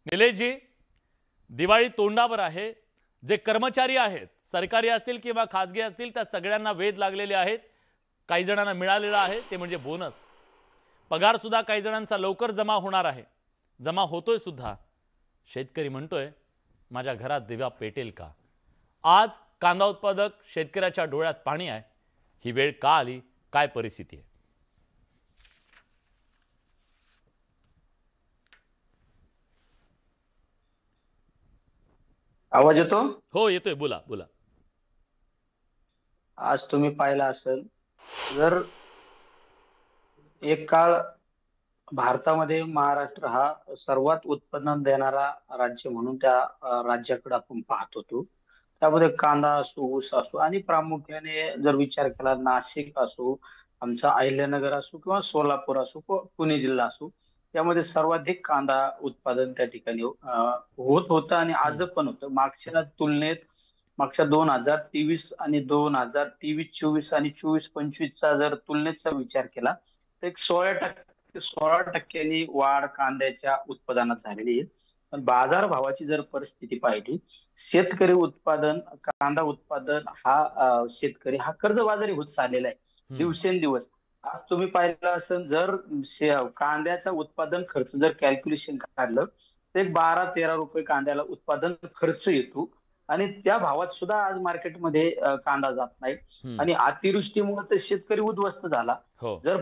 निलेशजी, दिवाळी तोंडावर आहे. जे कर्मचारी आहेत, सरकारी असतील किंवा खासगी असतील, त्या सगळ्यांना वेध लागलेले आहेत. काही जणांना मिळालेला आहे ते म्हणजे बोनस. पगार सुद्धा काही जणांचा लवकर जमा होणार आहे, जमा होतोय सुद्धा. शेतकरी म्हणतोय, माझ्या घरात दिवा पेटेल का? आज कांदा उत्पादक शेतकऱ्याच्या डोळ्यात पाणी आहे. ही वेळ का आली? काय परिस्थिती आहे? आवाज येतो? हो, येतोय. बोला बोला. आज तुम्ही पाहिला असेल, जर एक काळ भारतामध्ये महाराष्ट्र हा सर्वात उत्पन्न देणारा राज्य म्हणून त्या राज्याकडे आपण पाहत होतो. त्यामध्ये कांदा असो, ऊस असो आणि प्रामुख्याने जर विचार केला नाशिक असो, आमचा अहिल्यानगर असो किंवा सोलापूर असो, पुणे जिल्हा असो, त्यामध्ये सर्वाधिक कांदा उत्पादन त्या ठिकाणी होत होतं आणि आज पण होतं. मागच्या 2023 आणि 2023-24 आणि 24-25चा जर तुलनेचा विचार केला तर एक 16% वाढ कांद्याच्या उत्पादनात झालेली आहे. पण बाजारभावाची जर परिस्थिती पाहिली, शेतकरी उत्पादन कांदा उत्पादन हा शेतकरी हा कर्जबाजारी होत चाललेला आहे दिवसेंदिवस. आज तुम्ही पाहिलं असेल, जर कांद्याचा उत्पादन खर्च जर कॅल्क्युलेशन काढलं तर एक 12-13 रुपये कांद्याला उत्पादन खर्च येतो आणि त्या भावात सुद्धा आज मार्केटमध्ये कांदा जात नाही. आणि अतिवृष्टीमुळे तर शेतकरी उद्ध्वस्त झाला. हो. जर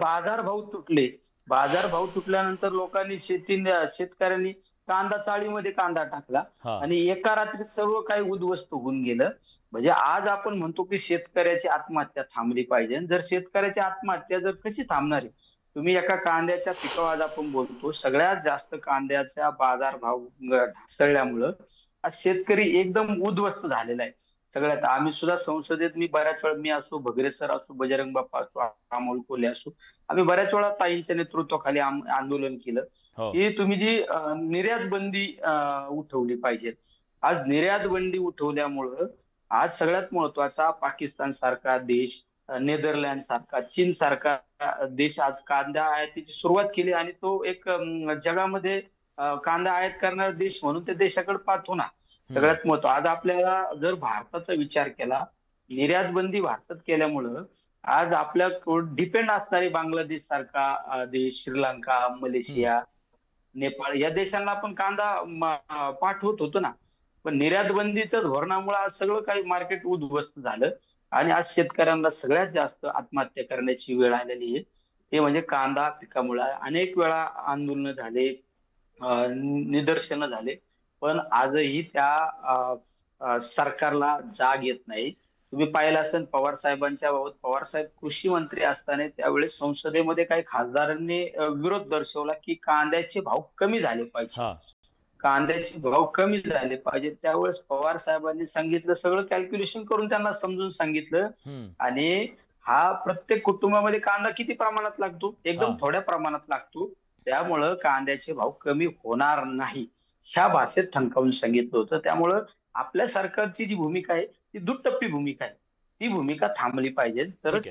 बाजारभाव तुटल्यानंतर शेतकऱ्यांनी कांदा चाळीमध्ये कांदा टाकला हा. आणि एका रात्रीत सर्व काही उद्ध्वस्त होऊन गेलं. म्हणजे आज आपण म्हणतो की शेतकऱ्याची आत्महत्या थांबली पाहिजे. जर शेतकऱ्याची आत्महत्या जर कशी थांबणार आहे? तुम्ही एका कांद्याच्या पिकावर आज आपण बोलतो, सगळ्यात जास्त कांद्याचा बाजारभाव ढासळल्यामुळं आज शेतकरी एकदम उद्ध्वस्त झालेला आहे. सगळ्यात आम्ही सुद्धा संसदेत मी बऱ्याच वेळा, मी असो, भगरे सर असो, बजरंग बाप्पा असो, अमोल कोल्हे असो, आम्ही बऱ्याच वेळा ताईंच्या नेतृत्वाखाली आंदोलन केलं हो. की तुम्ही जी निर्यात बंदी उठवली पाहिजे. आज निर्यात बंदी उठवल्यामुळं आज सगळ्यात महत्वाचा पाकिस्तान सारखा देश, नेदरलँड सारखा, चीन सारखा देश आज कांदा आयातीची सुरुवात केली आणि तो एक जगामध्ये कांदा आयात करणारा देश म्हणून त्या देशाकडे पाहतो ना. सगळ्यात महत्व आज आपल्याला जर भारताचा विचार केला, निर्यात बंदी भारतात केल्यामुळं आज आपल्या डिपेंड असणारे बांगलादेश सारखा देश, श्रीलंका, मलेशिया, नेपाळ या देशांना आपण कांदा पाठवत होतो ना. पण निर्यात बंदीच्या धोरणामुळे आज सगळं काही मार्केट उद्ध्वस्त झालं आणि आज शेतकऱ्यांना सगळ्यात जास्त आत्महत्या करण्याची वेळ आलेली आहे. ते म्हणजे कांदा पिकामुळे अनेक वेळा आंदोलन झाले, निदर्शनं झाले, पण आजही त्या सरकारला जाग येत नाही. तुम्ही पाहिलं असेल पवार साहेबांच्या बाबत, पवार साहेब कृषी मंत्री असताना त्यावेळेस संसदेमध्ये काही खासदारांनी विरोध दर्शवला की कांद्याचे भाव कमी झाले पाहिजे. हा. कांद्याचे भाव कमी झाले पाहिजे. त्यावेळेस पवार साहेबांनी सांगितलं, सगळं कॅल्क्युलेशन करून त्यांना समजून सांगितलं. आणि हा प्रत्येक कुटुंबामध्ये कांदा किती प्रमाणात लागतो? एकदम हा. थोड्या प्रमाणात लागतो. त्यामुळं कांद्याचे भाव कमी होणार नाही ह्या भाषेत ठणकावून सांगितलं होतं. त्यामुळं आपल्या सरकारची जी भूमिका आहे ती दुटप्पी भूमिका आहे. ती भूमिका थांबली पाहिजे, ठीक तरच आहे.